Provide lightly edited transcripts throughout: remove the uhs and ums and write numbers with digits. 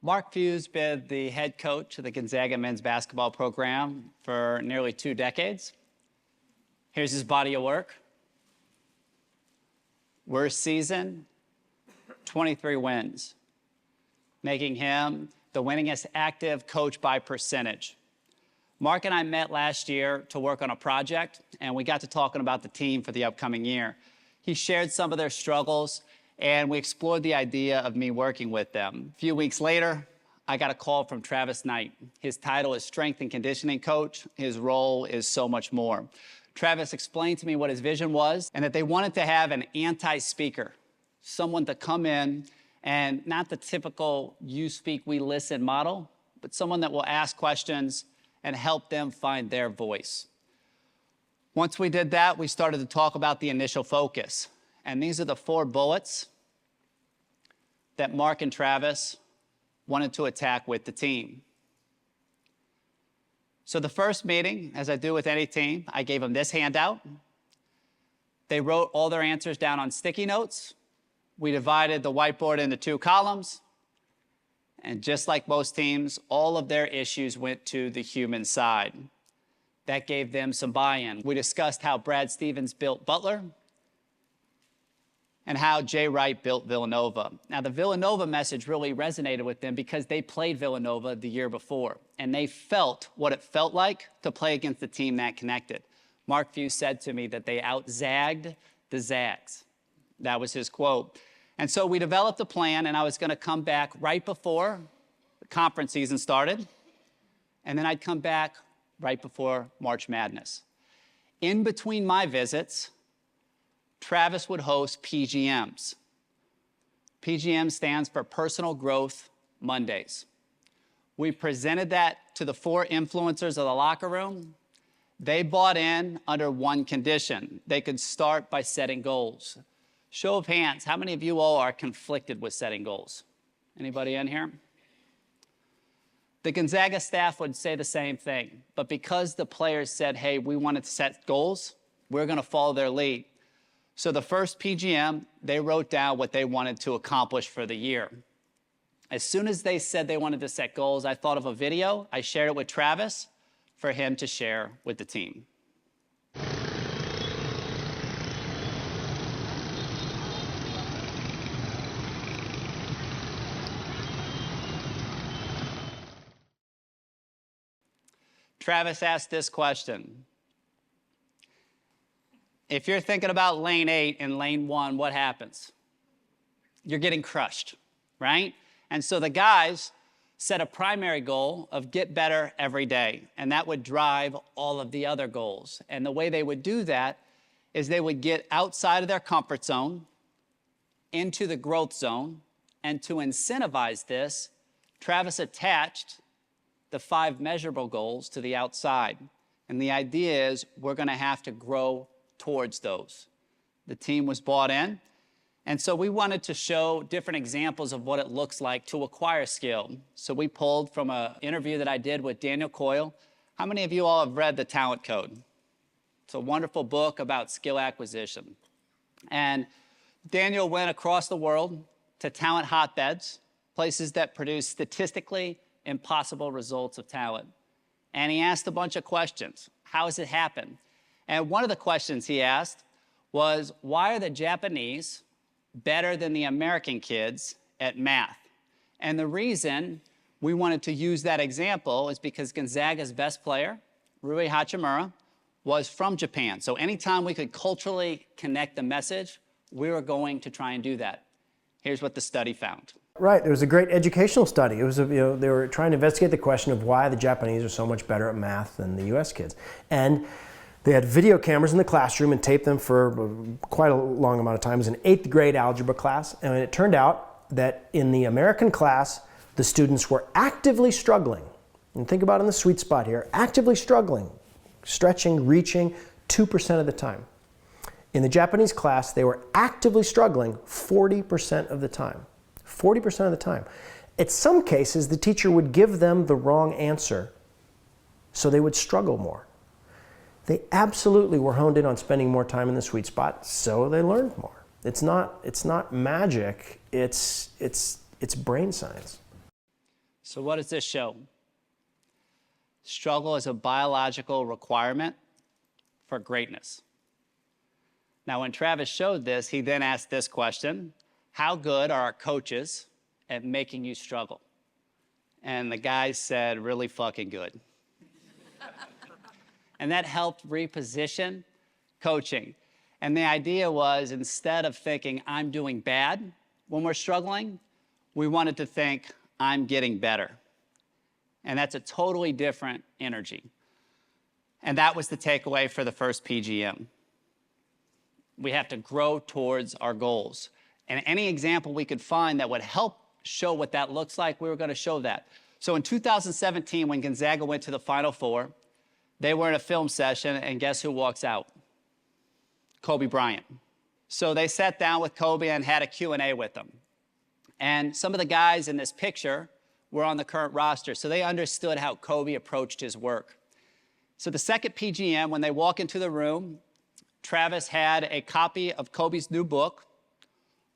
Mark Few's been the head coach of the Gonzaga men's basketball program for nearly 2 decades. Here's his body of work. Worst season, 23 wins, making him the winningest active coach by percentage. Mark and I met last year to work on a project, and we got to talking about the team for the upcoming year. He shared some of their struggles, and we explored the idea of me working with them. A few weeks later, I got a call from Travis Knight. His title is Strength and Conditioning Coach. His role is so much more. Travis explained to me what his vision was and that they wanted to have an anti-speaker, someone to come in and not the typical you speak, we listen model, but someone that will ask questions and help them find their voice. Once we did that, we started to talk about the initial focus. And these are the 4 bullets that Mark and Travis wanted to attack with the team. So the first meeting, as I do with any team, I gave them this handout. They wrote all their answers down on sticky notes. We divided the whiteboard into 2 columns. And just like most teams, all of their issues went to the human side. That gave them some buy-in. We discussed how Brad Stevens built Butler and how Jay Wright built Villanova. Now, the Villanova message really resonated with them because they played Villanova the year before, and they felt what it felt like to play against a team that connected. Mark Few said to me that they out-zagged the Zags. That was his quote. And so we developed a plan, and I was going to come back right before the conference season started, and then I'd come back right before March Madness. In between my visits, Travis would host PGMs. PGM stands for Personal Growth Mondays. We presented that to the 4 influencers of the locker room. They bought in under one condition. They could start by setting goals. Show of hands, how many of you all are conflicted with setting goals? Anybody in here? The Gonzaga staff would say the same thing, but because the players said, hey, we wanted to set goals, we're going to follow their lead. So the first PGM, they wrote down what they wanted to accomplish for the year. As soon as they said they wanted to set goals, I thought of a video. I shared it with Travis for him to share with the team. Travis asked this question. If you're thinking about lane 8 and lane 1, what happens? You're getting crushed, right? And so the guys set a primary goal of get better every day, and that would drive all of the other goals. And the way they would do that is they would get outside of their comfort zone, into the growth zone, and to incentivize this, Travis attached the 5 measurable goals to the outside. And the idea is we're going to have to grow towards those. The team was bought in, and so we wanted to show different examples of what it looks like to acquire skill. So we pulled from an interview that I did with Daniel Coyle. How many of you all have read The Talent Code? It's a wonderful book about skill acquisition. And Daniel went across the world to talent hotbeds, places that produce statistically impossible results of talent. And he asked a bunch of questions. How has it happened? And one of the questions he asked was, why are the Japanese better than the American kids at math? And the reason we wanted to use that example is because Gonzaga's best player, Rui Hachimura, was from Japan. So anytime we could culturally connect the message, we were going to try and do that. Here's what the study found. Right, it was a great educational study. It was, they were trying to investigate the question of why the Japanese are so much better at math than the US kids. And they had video cameras in the classroom and taped them for quite a long amount of time. It was an 8th grade algebra class, and it turned out that in the American class, the students were actively struggling. And think about it in the sweet spot here, actively struggling, stretching, reaching 2% of the time. In the Japanese class, they were actively struggling 40% of the time. 40% of the time. In some cases, the teacher would give them the wrong answer, so they would struggle more. They absolutely were honed in on spending more time in the sweet spot, so they learned more. It's not magic, it's brain science. So what does this show? Struggle is a biological requirement for greatness. Now, when Travis showed this, he then asked this question: how good are our coaches at making you struggle? And the guys said, really fucking good. And that helped reposition coaching. And the idea was, instead of thinking I'm doing bad when we're struggling, we wanted to think I'm getting better. And that's a totally different energy. And that was the takeaway for the first PGM. We have to grow towards our goals. And any example we could find that would help show what that looks like, we were going to show that. So in 2017, when Gonzaga went to the Final Four, they were in a film session, and guess who walks out? Kobe Bryant. So they sat down with Kobe and had a Q&A with him. And some of the guys in this picture were on the current roster, so they understood how Kobe approached his work. So the second PGM, when they walk into the room, Travis had a copy of Kobe's new book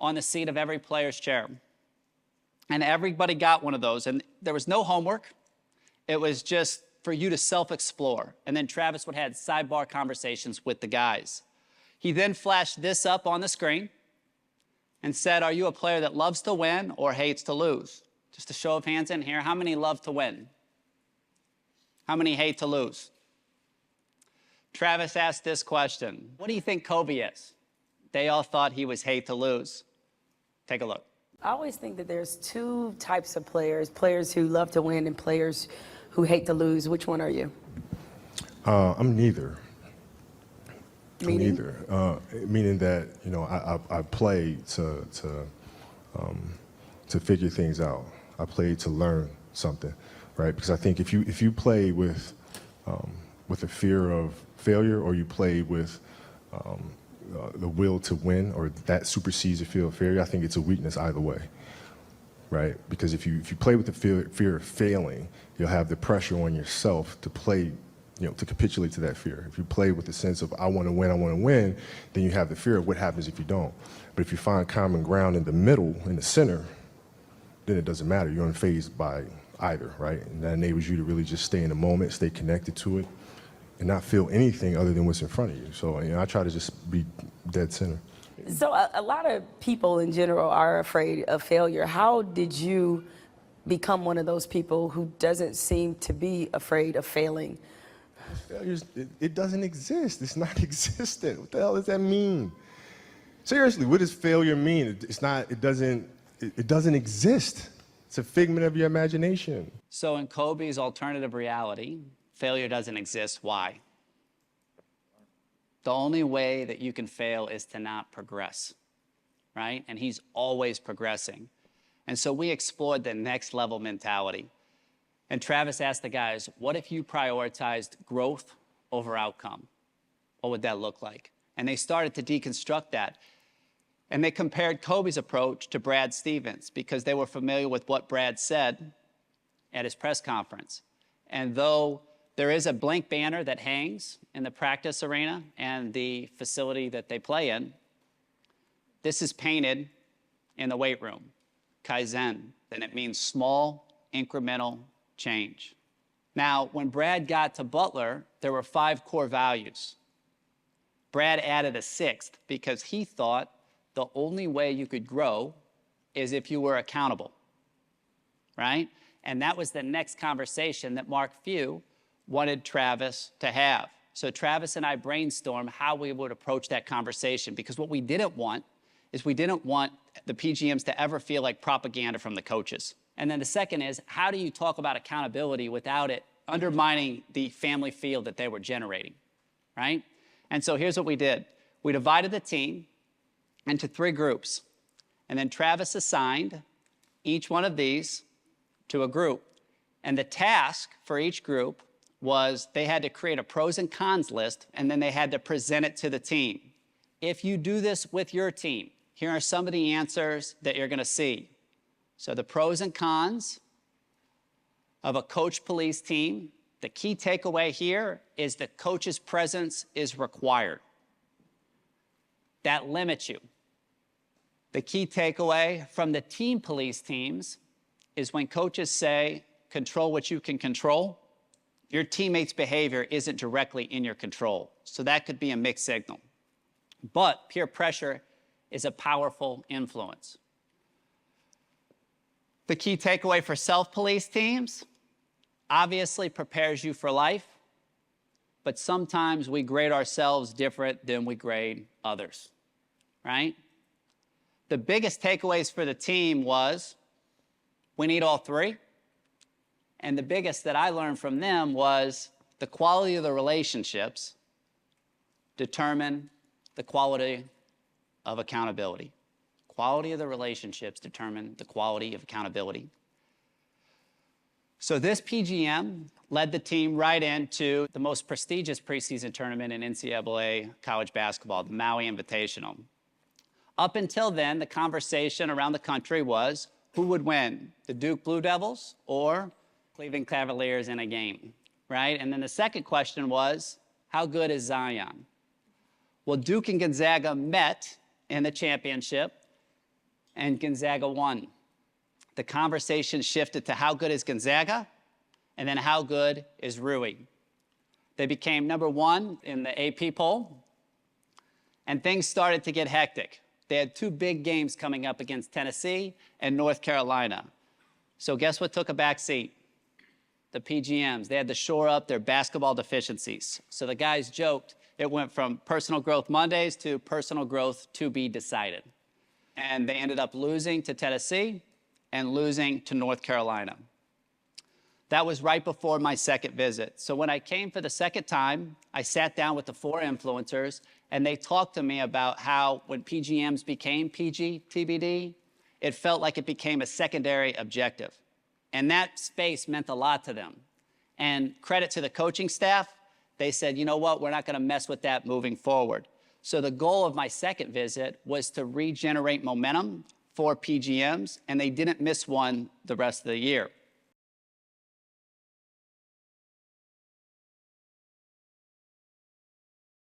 on the seat of every player's chair. And everybody got one of those, and there was no homework. It was just for you to self-explore. And then Travis would have sidebar conversations with the guys. He then flashed this up on the screen and said, are you a player that loves to win or hates to lose? Just a show of hands in here. How many love to win? How many hate to lose? Travis asked this question: what do you think Kobe is? They all thought he was hate to lose. Take a look. I always think that there's two types of players: players who love to win and players who hate to lose. Which one are you? I'm neither. Meaning? I'm neither. Meaning that, you know, I play to figure things out. I play to learn something, right? Because I think if you play with a fear of failure, or you play with the will to win, or that supersedes the fear of failure, I think it's a weakness either way, right? Because if you play with the fear of failing, you'll have the pressure on yourself to play, you know, to capitulate to that fear. If you play with the sense of I want to win, then you have the fear of what happens if you don't. But if you find common ground in the middle, in the center, then it doesn't matter. You're unfazed by either, right? And that enables you to really just stay in the moment, stay connected to it, and not feel anything other than what's in front of you. So, you know, I try to just be dead center. So a lot of people in general are afraid of failure. How did you become one of those people who doesn't seem to be afraid of failing? Failures, it doesn't exist. It's not existent. What the hell does that mean? Seriously, what does failure mean? It doesn't exist. It's a figment of your imagination. So in Kobe's alternative reality, failure doesn't exist. Why? The only way that you can fail is to not progress, right? And he's always progressing. And so we explored the next level mentality. And Travis asked the guys, what if you prioritized growth over outcome? What would that look like? And they started to deconstruct that. And they compared Kobe's approach to Brad Stevens, because they were familiar with what Brad said at his press conference. And though there is a blank banner that hangs in the practice arena and the facility that they play in, this is painted in the weight room, Kaizen, and it means small, incremental change. Now, when Brad got to Butler, there were 5 core values. Brad added a 6th because he thought the only way you could grow is if you were accountable, right? And that was the next conversation that Mark Few wanted Travis to have. So Travis and I brainstormed how we would approach that conversation, because what we didn't want is we didn't want the PGMs to ever feel like propaganda from the coaches. And then the second is, how do you talk about accountability without it undermining the family feel that they were generating, right? And so here's what we did. We divided the team into 3 groups. And then Travis assigned each one of these to a group. And the task for each group was they had to create a pros and cons list, and then they had to present it to the team. If you do this with your team, here are some of the answers that you're going to see. So the pros and cons of a coach police team. The key takeaway here is the coach's presence is required. That limits you. The key takeaway from the team police teams is when coaches say, control what you can control, your teammates' behavior isn't directly in your control. So that could be a mixed signal. But peer pressure is a powerful influence. The key takeaway for self-police teams, obviously prepares you for life, but sometimes we grade ourselves different than we grade others, right? The biggest takeaways for the team was, we need all three. And the biggest that I learned from them was the quality of the relationships determine the quality of accountability. Quality of the relationships determine the quality of accountability. So this PGM led the team right into the most prestigious preseason tournament in NCAA college basketball, the Maui Invitational. Up until then, the conversation around the country was, who would win, the Duke Blue Devils or Cleveland Cavaliers in a game, right? And then the second question was, how good is Zion? Well, Duke and Gonzaga met in the championship, and Gonzaga won. The conversation shifted to how good is Gonzaga, and then how good is Rui. They became #1 in the AP poll, and things started to get hectic. They had 2 big games coming up against Tennessee and North Carolina. So guess what took a back seat? The PGMs. They had to shore up their basketball deficiencies. So the guys joked it went from personal growth Mondays to personal growth to be decided. And they ended up losing to Tennessee and losing to North Carolina. That was right before my second visit. So when I came for the second time, I sat down with the 4 influencers, and they talked to me about how when PGMs became PG-TBD, it felt like it became a secondary objective. And that space meant a lot to them. And credit to the coaching staff, they said, you know what, we're not gonna mess with that moving forward. So the goal of my second visit was to regenerate momentum for PGMs, and they didn't miss one the rest of the year.